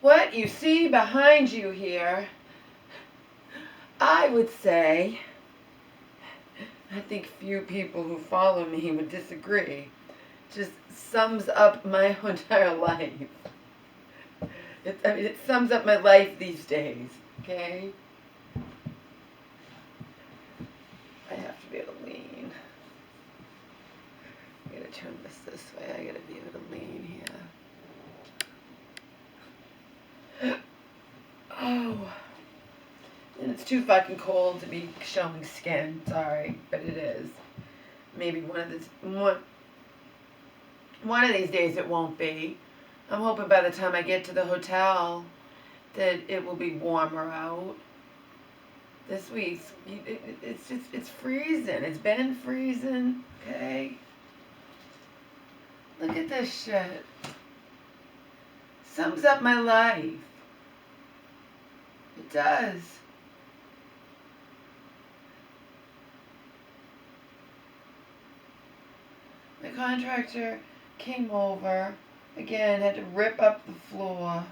What you see behind you here, I would say, I think few people who follow me would disagree, just sums up my entire life. It sums up my life these days, okay? I have to be able to lean. I gotta turn this way. I gotta be able to lean here. Oh. And it's too fucking cold to be showing skin. Sorry, but it is. Maybe one of these days it won't be. I'm hoping by the time I get to the hotel that it will be warmer out. This week's, it's freezing. It's been freezing, okay? Look at this shit. Sums up my life. It does. The contractor came over, again, had to rip up the floor.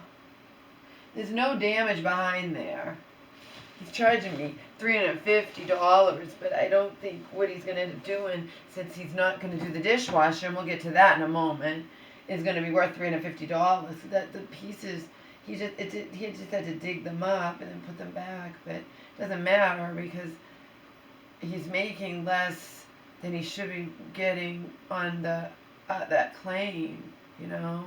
There's no damage behind there. He's charging me $350, but I don't think what he's going to end up doing, since he's not going to do the dishwasher, and we'll get to that in a moment, is going to be worth $350. So that the pieces, he just had to dig them up and then put them back, but it doesn't matter because he's making less than he should be getting on the that claim, you know.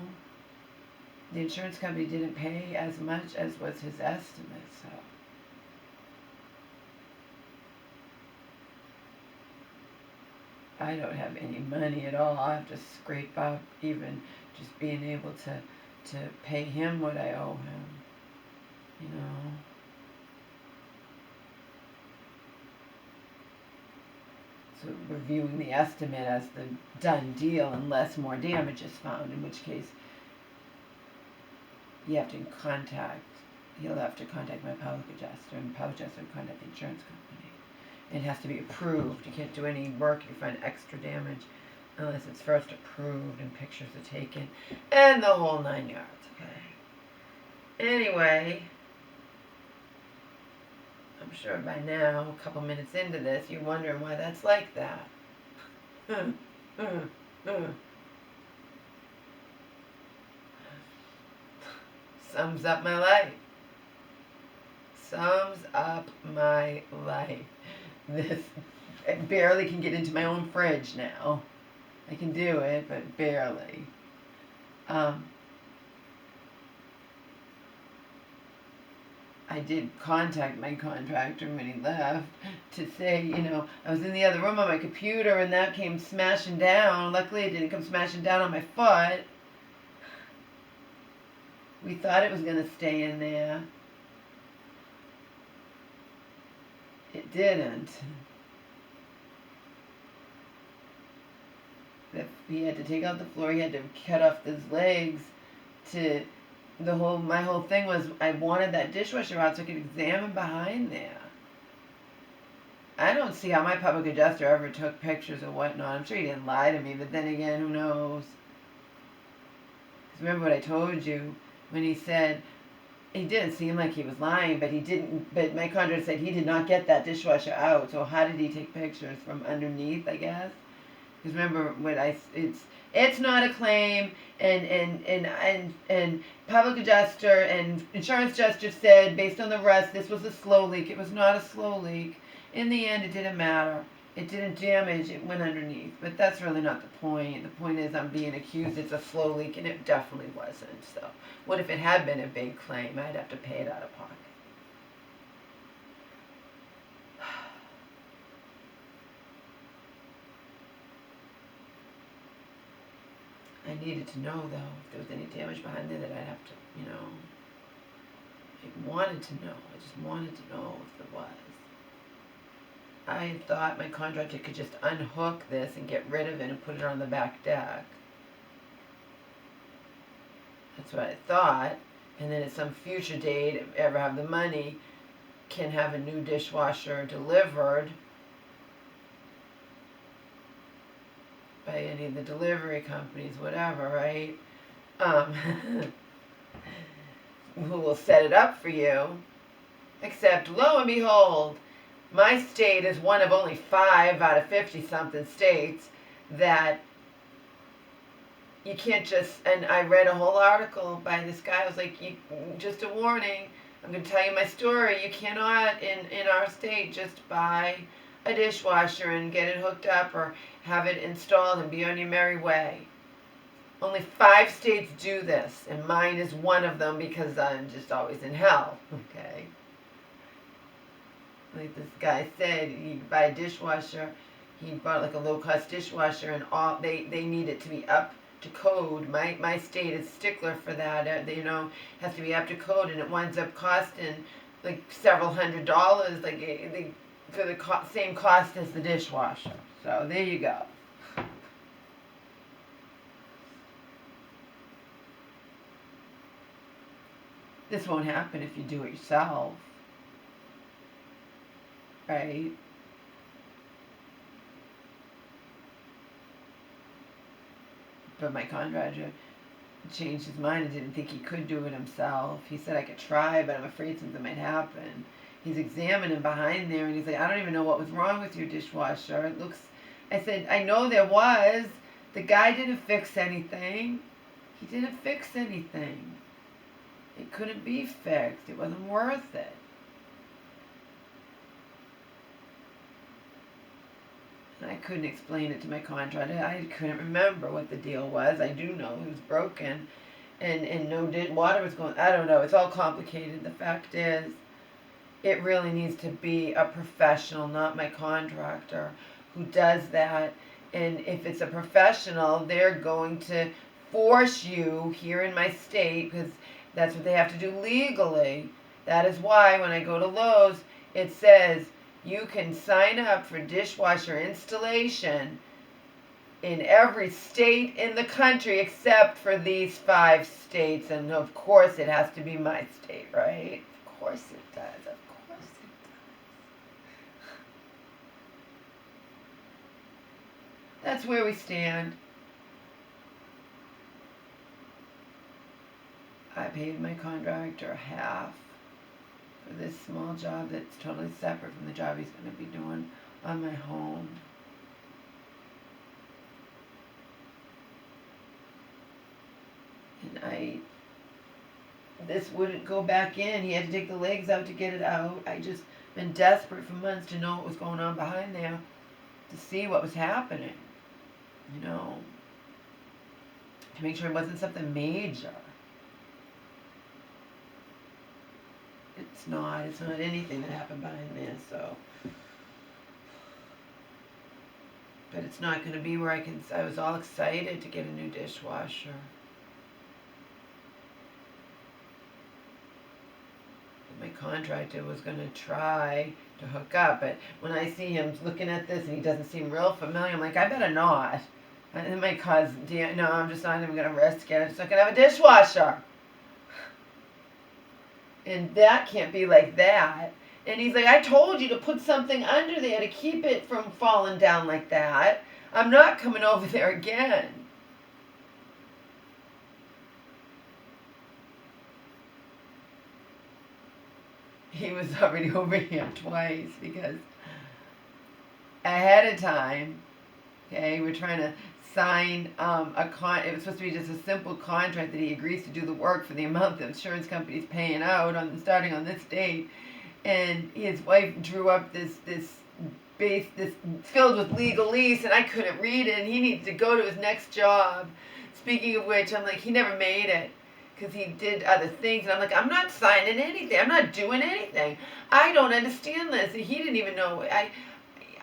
The insurance company didn't pay as much as was his estimate, so. I don't have any money at all. I have to scrape up even just being able to pay him what I owe him, you know. So reviewing the estimate as the done deal unless more damage is found, in which case he'll have to contact my public adjuster, and the public adjuster will contact the insurance company. It has to be approved. You can't do any work if you find extra damage unless it's first approved and pictures are taken and the whole 9 yards, okay? Anyway, I'm sure by now, a couple minutes into this, you're wondering why that's like that. Sums up my life. Sums up my life. I barely can get into my own fridge now. I can do it, but barely. I did contact my contractor when he left to say, you know, I was in the other room on my computer and that came smashing down. Luckily it didn't come smashing down on my foot. We thought it was going to stay in there. It didn't. He had to take out the floor. He had to cut off his legs to my whole thing was I wanted that dishwasher out so I could examine behind there. I don't see how my public adjuster ever took pictures or whatnot. I'm sure he didn't lie to me, but then again, who knows? Because remember what I told you when he said, he didn't seem like he was lying, but but my contractor said he did not get that dishwasher out, so how did he take pictures? From underneath, I guess? Because remember what it's not a claim, and public adjuster and insurance adjuster said based on the rest this was a slow leak. It was not a slow leak. In the end, it didn't matter. It didn't damage. It went underneath. But that's really not the point. The point is I'm being accused it's a slow leak, and it definitely wasn't. So what if it had been a big claim? I'd have to pay it out of pocket. I needed to know, though, if there was any damage behind there that I'd have to, you know, I wanted to know. I just wanted to know if there was. I thought my contractor could just unhook this and get rid of it and put it on the back deck. That's what I thought. And then at some future date, if I ever have the money, can have a new dishwasher delivered by any of the delivery companies, whatever, right? who will set it up for you. Except, lo and behold, my state is one of only 5 out of 50-something states that you can't just, and I read a whole article by this guy. I was like, just a warning, I'm going to tell you my story. You cannot, in our state, just buy a dishwasher and get it hooked up or have it installed and be on your merry way. Only 5 states do this, and mine is one of them because I'm just always in hell, okay? Like this guy said, you buy a dishwasher, he bought like a low-cost dishwasher, and all they need it to be up to code. My state is stickler for that. Has to be up to code, and it winds up costing like several $100s, like for the same cost as the dishwasher. So there you go. This won't happen if you do it yourself, right? But my contractor changed his mind and didn't think he could do it himself. He said I could try, but I'm afraid something might happen. He's examining behind there, and he's like, I don't even know what was wrong with your dishwasher. It looks, I said, I know there was. The guy didn't fix anything. He didn't fix anything. It couldn't be fixed. It wasn't worth it. And I couldn't explain it to my contractor. I couldn't remember what the deal was. I do know it was broken, and no water was going. I don't know. It's all complicated. The fact is, it really needs to be a professional, not my contractor, who does that. And if it's a professional, they're going to force you here in my state, because that's what they have to do legally. That is why when I go to Lowe's, it says you can sign up for dishwasher installation in every state in the country except for these 5 states. And of course it has to be my state, right? Of course it does. Of course it does. That's where we stand. I paid my contractor half for this small job that's totally separate from the job he's going to be doing on my home. And this wouldn't go back in. He had to take the legs out to get it out. I just been desperate for months to know what was going on behind there, to see what was happening, to make sure it wasn't something major. It's not anything that happened behind there, so. But it's not going to be where I was all excited to get a new dishwasher. My contractor was going to try to hook up, but when I see him looking at this and he doesn't seem real familiar, I'm like, I better not. And it might cause, no, I'm just not even going to risk it. I'm just not going to have a dishwasher. And that can't be like that. And he's like, I told you to put something under there to keep it from falling down like that. I'm not coming over there again. He was already over here twice because ahead of time, okay, we're trying to sign it was supposed to be just a simple contract that he agrees to do the work for the amount the insurance company's paying out starting on this date. And his wife drew up this filled with legalese, and I couldn't read it, and he needs to go to his next job. Speaking of which, I'm like, he never made it because he did other things, and I'm like, I'm not signing anything. I'm not doing anything. I don't understand this. And he didn't even know.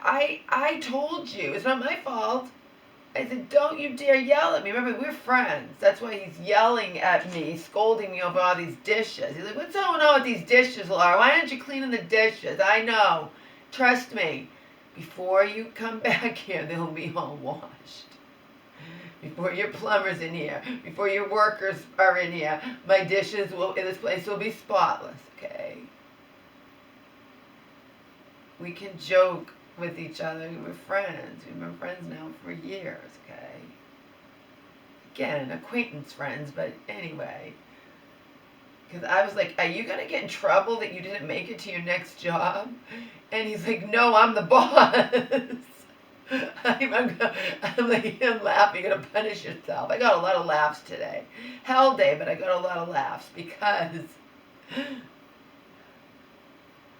I told you. It's not my fault. I said, don't you dare yell at me. Remember, we're friends. That's why he's yelling at me, scolding me over all these dishes. He's like, what's going on with these dishes, Laura? Why aren't you cleaning the dishes? I know. Trust me. Before you come back here, they'll be all washed. Before your plumber's in here, before your workers are in here, this place will be spotless, okay? We can joke with each other. We're friends. We've been friends now for years, okay? Again, acquaintance friends, but anyway. Because I was like, are you going to get in trouble that you didn't make it to your next job? And he's like, no, I'm the boss. I'm like, him laughing, you're going to punish yourself. I got a lot of laughs today. Hell day, but I got a lot of laughs because,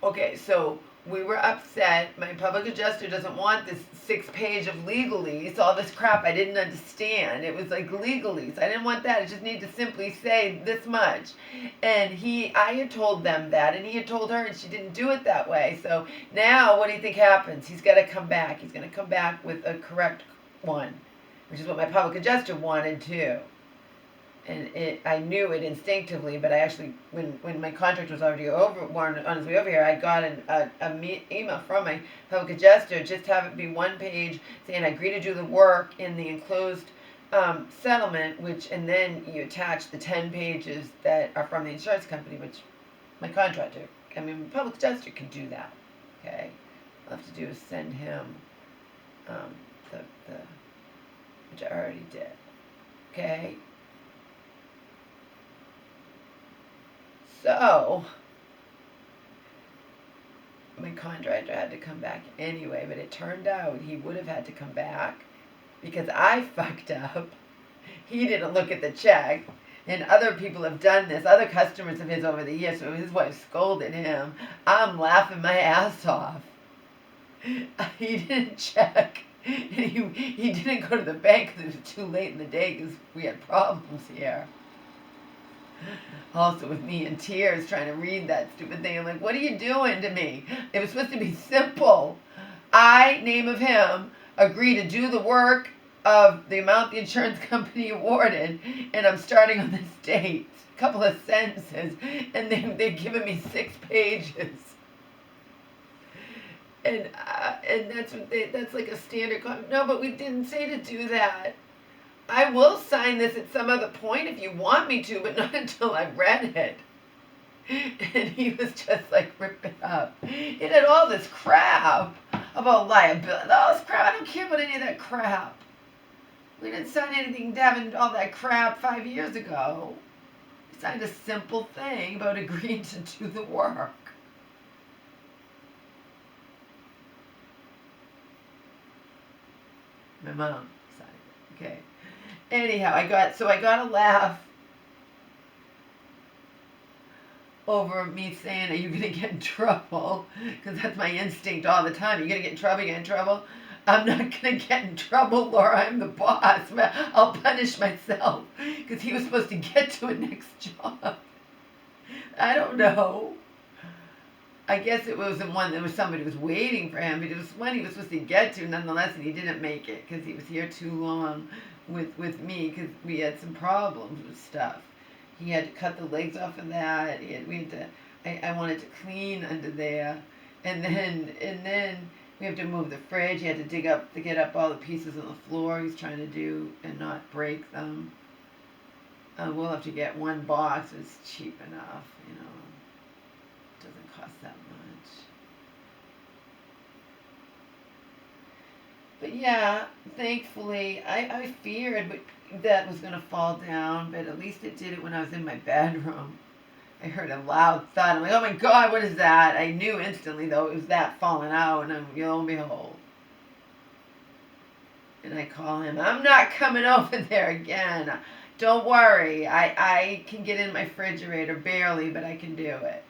okay, so we were upset. My public adjuster doesn't want this 6-page of legalese, all this crap I didn't understand. It was like legalese. I didn't want that. I just need to simply say this much. And I had told them that, and he had told her, and she didn't do it that way. So now, what do you think happens? He's got to come back. He's going to come back with a correct one, which is what my public adjuster wanted too. And I knew it instinctively, but I actually, when my contract was already over, on his way over here, I got an email from my public adjuster, just have it be 1 page saying I agree to do the work in the enclosed settlement, and then you attach the 10 pages that are from the insurance company, which my contractor, my public adjuster can do that, okay? All I have to do is send him which I already did, okay? So, my contractor had to come back anyway, but it turned out he would have had to come back because I fucked up. He didn't look at the check, and other people have done this. Other customers of his over the years, so his wife scolded him. I'm laughing my ass off. He didn't check. He didn't go to the bank because it was too late in the day because we had problems here. Also with me in tears trying to read that stupid thing. I'm like, what are you doing to me? It was supposed to be simple. I, name of him, agree to do the work of the amount the insurance company awarded, and I'm starting on this date. A couple of sentences, and they've given me 6 pages. And that's like a standard comment. No, but we didn't say to do that. I will sign this at some other point if you want me to, but not until I've read it. And he was just like, rip it up. It had all this crap about liability. All this crap. I don't care about any of that crap. We didn't sign anything having all that crap 5 years ago. We signed a simple thing about agreeing to do the work. My mom signed it. Okay. Anyhow, I got a laugh over me saying, are you going to get in trouble? Because that's my instinct all the time. You're going to get in trouble, you get in trouble. I'm not going to get in trouble, Laura. I'm the boss. I'll punish myself. Because he was supposed to get to a next job. I don't know. I guess it wasn't one that was somebody was waiting for him, but it was one he was supposed to get to nonetheless, and he didn't make it because he was here too long with me because we had some problems with stuff. He had to cut the legs off of that. I wanted to clean under there, and then we have to move the fridge. He had to get up all the pieces on the floor he's trying to do and not break them. We'll have to get 1 box. It's cheap enough, you know. It doesn't cost that much. But yeah, thankfully, I feared that was going to fall down, but at least it did it when I was in my bedroom. I heard a loud thud. I'm like, oh my God, what is that? I knew instantly, though, it was that falling out, and lo and behold. And I call him, I'm not coming over there again. Don't worry, I can get in my refrigerator, barely, but I can do it.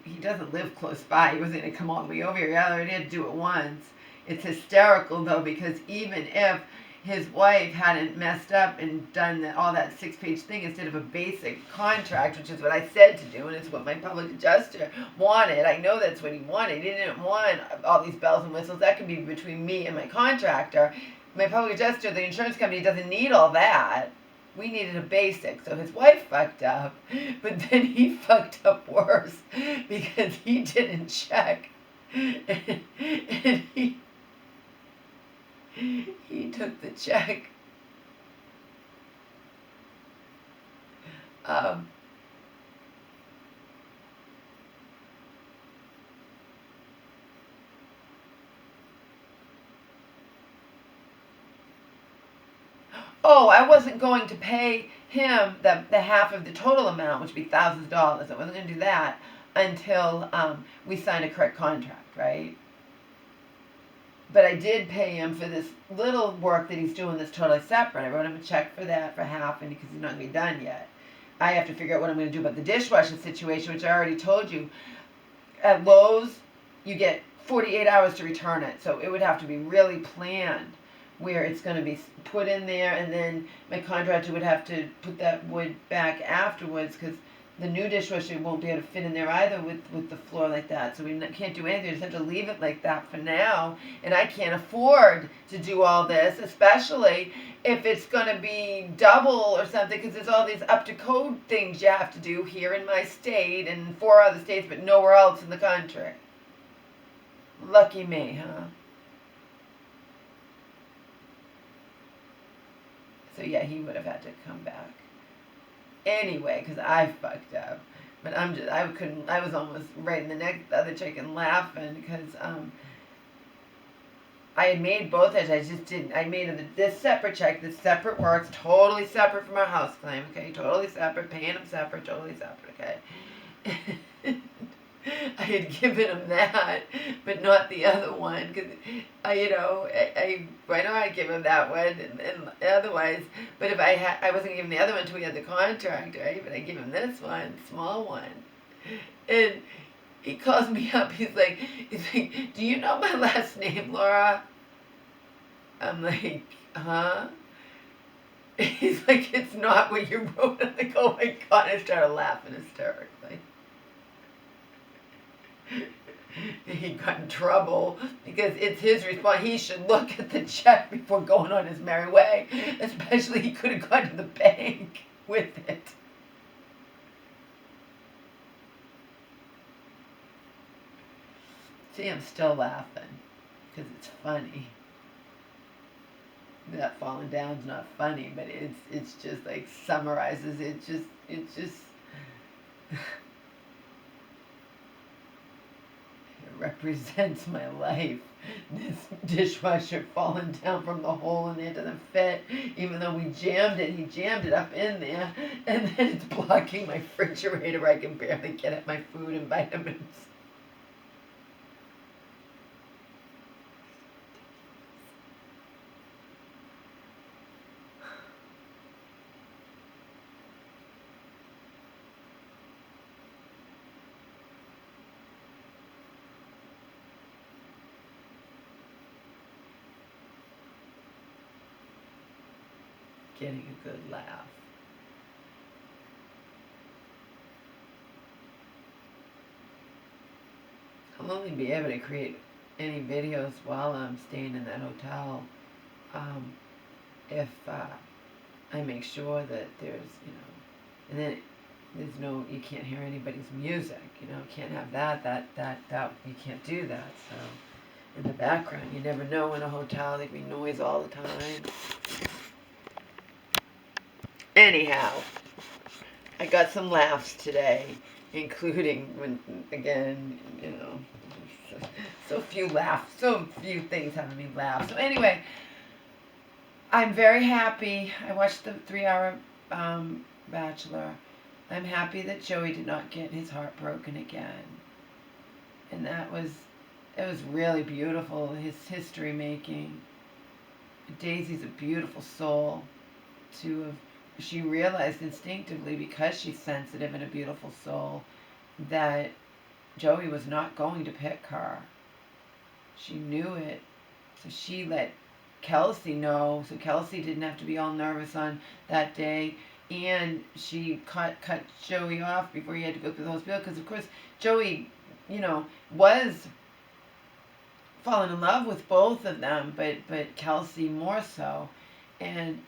He doesn't live close by. He wasn't going to come all the way over here. Yeah, I already had to do it once. It's hysterical, though, because even if his wife hadn't messed up and done all that 6-page thing instead of a basic contract, which is what I said to do, and it's what my public adjuster wanted. I know that's what he wanted. He didn't want all these bells and whistles. That could be between me and my contractor. My public adjuster, the insurance company, doesn't need all that. We needed a basic, so his wife fucked up, but then he fucked up worse because he didn't check, and he took the check. Oh, I wasn't going to pay him the half of the total amount, which would be thousands of dollars. I wasn't going to do that until we signed a correct contract, right? But I did pay him for this little work that he's doing that's totally separate. I wrote him a check for that for half, and because he's not going to be done yet. I have to figure out what I'm going to do about the dishwasher situation, which I already told you. At Lowe's, you get 48 hours to return it, so it would have to be really planned where it's going to be put in there, and then my contractor would have to put that wood back afterwards, because the new dishwasher won't be able to fit in there either with the floor like that. So we can't do anything. We just have to leave it like that for now. And I can't afford to do all this, especially if it's going to be double or something, because there's all these up to code things you have to do here in my state and 4 other states, but nowhere else in the country. Lucky me, huh? So yeah, he would have had to come back anyway, because I fucked up. But I was almost right in the neck, the other chicken laughing, because I had made both edges. I just didn't. I made this separate check, this separate works, totally separate from our house claim, okay? Totally separate, paying them separate, totally separate, okay? I had given him that, but not the other one, because why not I give him that one, and otherwise, but if I wasn't giving the other one until we had the contract, right? But I give him this one, small one, and he calls me up. He's like, do you know my last name, Laura? I'm like, huh? He's like, it's not what you wrote. I'm like, oh my God! I started laughing hysterically. He got in trouble because it's his response. He should look at the check before going on his merry way. Especially he could have gone to the bank with it. See, I'm still laughing because it's funny. That falling down's not funny, but it's just like summarizes it. It's just. Represents my life. This dishwasher falling down from the hole in there doesn't fit, even though we jammed it. He jammed it up in there, and then it's blocking my refrigerator. I can barely get at my food and vitamins. Getting a good laugh. I'll only be able to create any videos while I'm staying in that hotel if I make sure that there's, and then you can't hear anybody's music, can't have that, you can't do that, so in the background, you never know in a hotel, there can be noise all the time. Anyhow, I got some laughs today, including when, again, so few things having me laugh. So anyway, I'm very happy. I watched the 3-hour Bachelor. I'm happy that Joey did not get his heart broken again. And it was really beautiful, his history making. Daisy's a beautiful soul she realized instinctively, because she's sensitive and a beautiful soul, that Joey was not going to pick her. She knew it. So she let Kelsey know, so Kelsey didn't have to be all nervous on that day. And she cut Joey off before he had to go through the hospital, because of course Joey, was falling in love with both of them, but Kelsey more so. And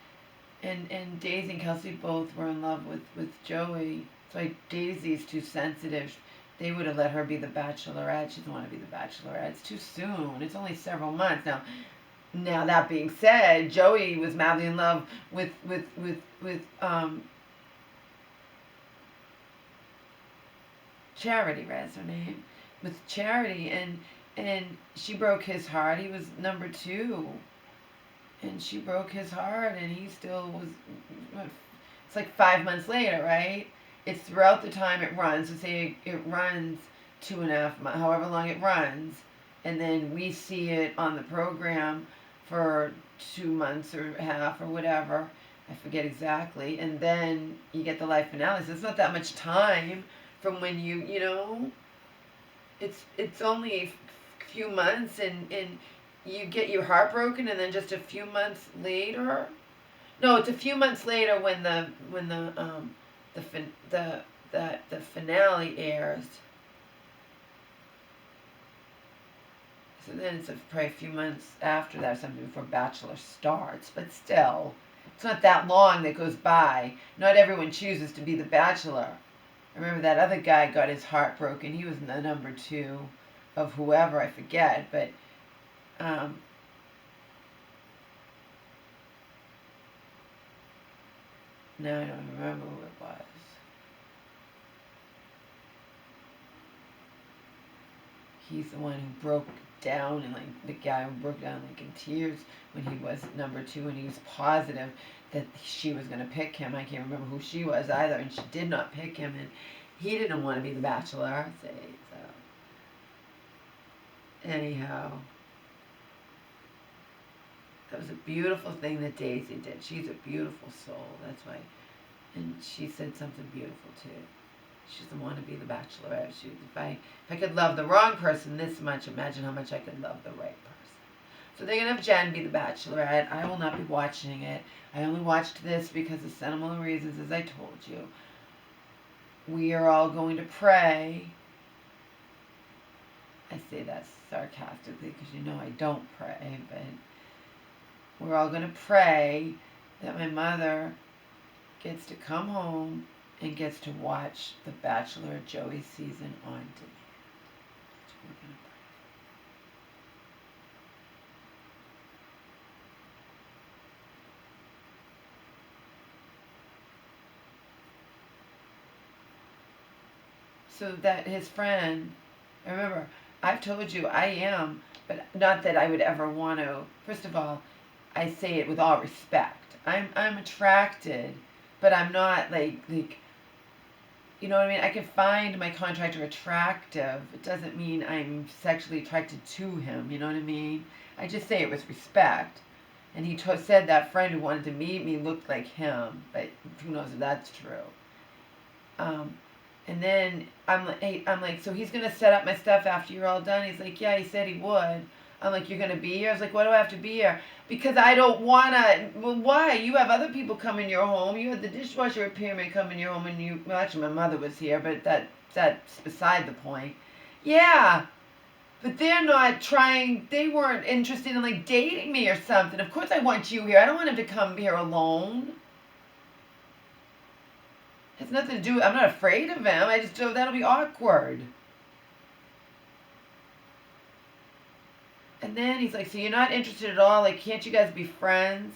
Daisy and Kelsey both were in love with Joey. It's like Daisy's too sensitive. They would have let her be the bachelorette. She doesn't want to be the bachelorette. It's too soon. It's only several months. Now that being said, Joey was madly in love with Charity, right? That's her name. With Charity, and she broke his heart. He was number 2. And she broke his heart, and he still was, it's like 5 months later, right? It's throughout the time it runs. So say it runs 2.5 months, however long it runs, and then we see it on the program for 2 months or half or whatever. I forget exactly. And then you get the life finale. So it's not that much time from when you know, it's only a few months, and you get your heart broken, and then just a few months later. No, it's a few months later when the finale airs. So then it's probably a few months after that, or something before Bachelor starts. But still, it's not that long that goes by. Not everyone chooses to be the Bachelor. I remember that other guy got his heart broken. He was the number 2 of whoever, I forget. But no, I don't remember who it was. He's the one who broke down, and like the guy who broke down like in tears when he was number 2, and he was positive that she was going to pick him. I can't remember who she was either, and she did not pick him, and he didn't want to be the Bachelor. So anyhow, that was a beautiful thing that Daisy did. She's a beautiful soul. That's why, and she said something beautiful too. She doesn't want to be the Bachelorette. If I could love the wrong person this much, imagine how much I could love the right person. So they're going to have Jen be the Bachelorette. I will not be watching it. I only watched this because of sentimental reasons, as I told you. We are all going to pray. I say that sarcastically because you know I don't pray, but we're all going to pray that my mother gets to come home and gets to watch the Bachelor Joey season on demand. That's what we're going to pray. So that his friend, remember, I've told you I am, but not that I would ever want to. First of all, I say it with all respect. I'm attracted, but I'm not like you know what I mean? I can find my contractor attractive. It doesn't mean I'm sexually attracted to him. You know what I mean? I just say it with respect. And he said that friend who wanted to meet me looked like him, but who knows if that's true. And then I'm like, so he's gonna set up my stuff after you're all done. He's like, yeah, he said he would. I'm like, you're gonna be here? I was like, why do I have to be here? Because I don't wanna. Well, why? You have other people come in your home. You had the dishwasher repairman come in your home, and you. Well, actually, my mother was here, but that's beside the point. Yeah, but they're not trying. They weren't interested in like dating me or something. Of course, I want you here. I don't want him to come here alone. It has nothing to do. I'm not afraid of him. I just that'll be awkward. And then he's like, so you're not interested at all? Like, can't you guys be friends?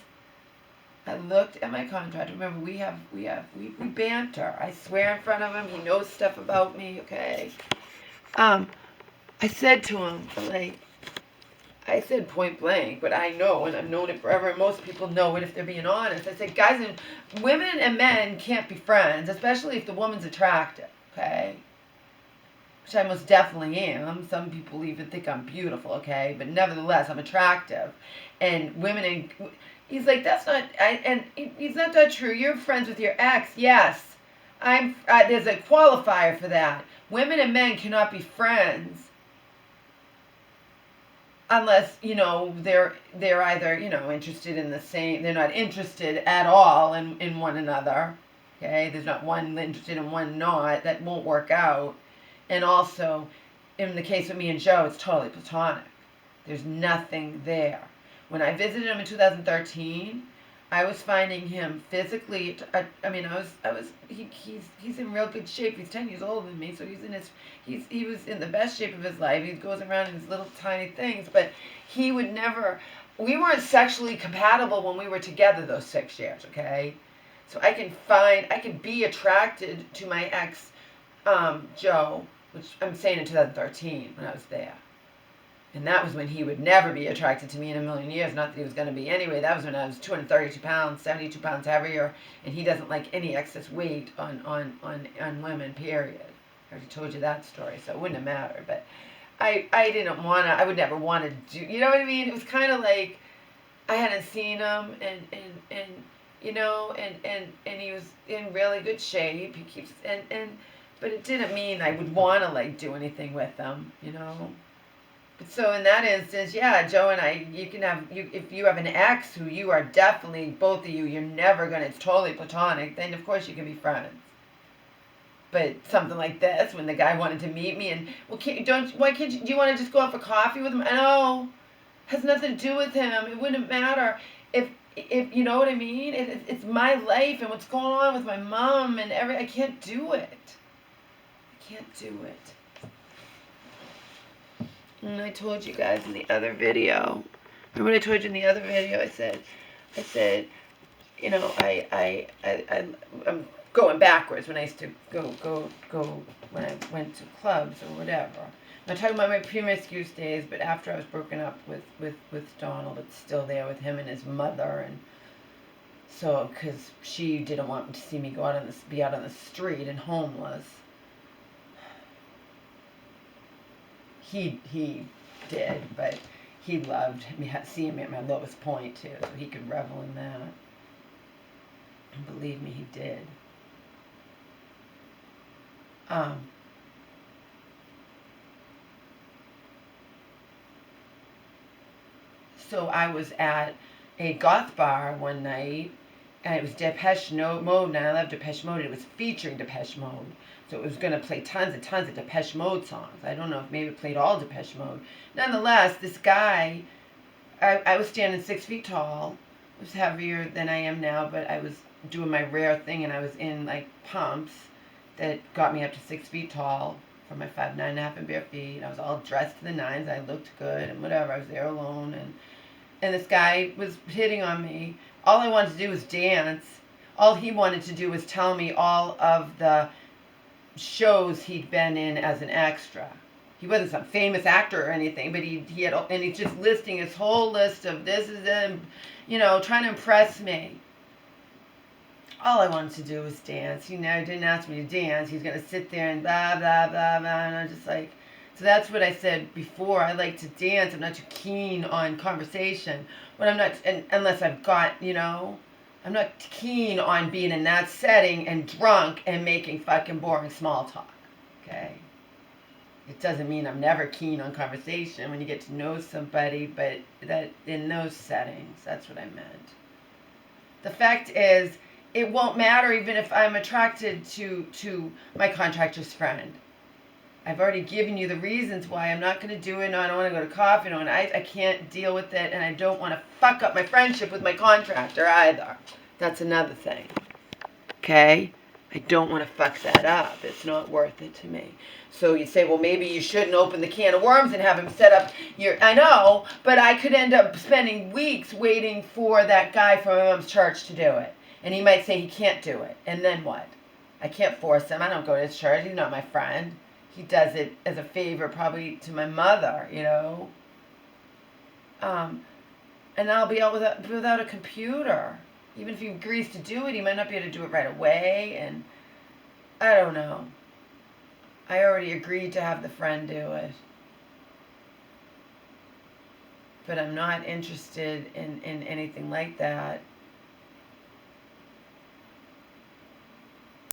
I looked at my contract. Remember, we banter. I swear in front of him. He knows stuff about me, okay? I said to him, like, I said point blank, but I know, and I've known it forever, and most people know it if they're being honest. I said, guys, and women and men can't be friends, especially if the woman's attractive, okay? Which I most definitely am. Some people even think I'm beautiful, okay? But nevertheless, I'm attractive. And women, and he's like, that's not, and he's not that true. You're friends with your ex. Yes. There's a qualifier for that. Women and men cannot be friends unless, you know, they're either, you know, interested in the same, they're not interested at all in one another, okay? There's not one interested and one not. That won't work out. And also, in the case with me and Joe, it's totally platonic. There's nothing there. When I visited him in 2013, I was finding him physically. He's in real good shape. He's 10 years older than me, so he was in the best shape of his life. He goes around in his little tiny things, but he would never. We weren't sexually compatible when we were together those 6 years. Okay, so I can be attracted to my ex, Joe. Which I'm saying in 2013 when I was there. And that was when he would never be attracted to me in a million years. Not that he was going to be anyway. That was when I was 232 pounds, 72 pounds heavier. And he doesn't like any excess weight on women, period. I already told you that story, so it wouldn't have mattered. But I didn't want to, I would never want to do, you know what I mean? It was kind of like I hadn't seen him and you know, and he was in really good shape. He keeps, but it didn't mean I would want to like do anything with him, you know? So in that instance, yeah, Joe and I, you can have, if you have an ex who you are definitely, both of you, you're never going to, it's totally platonic, then of course you can be friends. But something like this, when the guy wanted to meet me and, well, why can't you, do you want to just go out for coffee with him? No, has nothing to do with him. It wouldn't matter if you know what I mean? It's my life and what's going on with my mom and I can't do it. I can't do it. And I told you guys in the other video. Remember what I told you in the other video? I said, you know, I'm going backwards when I used to go when I went to clubs or whatever. I'm not talking about my promiscuous days, but after I was broken up with Donald, it's still there with him and his mother, and so because she didn't want to see me be out on the street and homeless. He did, but he loved me, seeing me at my lowest point too, so he could revel in that. And believe me, he did. So I was at a goth bar one night, and it was Depeche Mode, and I love Depeche Mode. It was featuring Depeche Mode. So it was going to play tons of Depeche Mode songs. I don't know if maybe it played all Depeche Mode. Nonetheless, this guy, I was standing 6 feet tall. I was heavier than I am now, but I was doing my rare thing, and I was in like pumps that got me up to 6 feet tall for my 5'9.5" and bare feet. I was all dressed to the nines. I looked good and whatever. I was there alone, and this guy was hitting on me. All I wanted to do was dance. All he wanted to do was tell me all of the shows he'd been in as an extra. He wasn't some famous actor or anything, but he had, and he's just listing his whole list of this is him, you know, trying to impress me. All I wanted to do was dance. He now didn't ask me to dance. He's going to sit there and blah, blah, blah, blah, and I'm just like, so that's what I said before. I like to dance. I'm not too keen on conversation. When I'm not, unless I've got, you know, I'm not keen on being in that setting and drunk and making fucking boring small talk. Okay? It doesn't mean I'm never keen on conversation when you get to know somebody, but that in those settings, that's what I meant. The fact is, it won't matter even if I'm attracted to my contractor's friend. I've already given you the reasons why I'm not going to do it. No, I don't want to go to coffee. No, and I can't deal with it, and I don't want to fuck up my friendship with my contractor either. That's another thing. Okay? I don't want to fuck that up. It's not worth it to me. So you say, well, maybe you shouldn't open the can of worms and have him set up your... I know, but I could end up spending weeks waiting for that guy from my mom's church to do it. And he might say he can't do it. And then what? I can't force him. I don't go to his church. He's not my friend. He does it as a favor probably to my mother, you know. And I'll be out without a computer. Even if he agrees to do it, he might not be able to do it right away. And I don't know. I already agreed to have the friend do it. But I'm not interested in anything like that.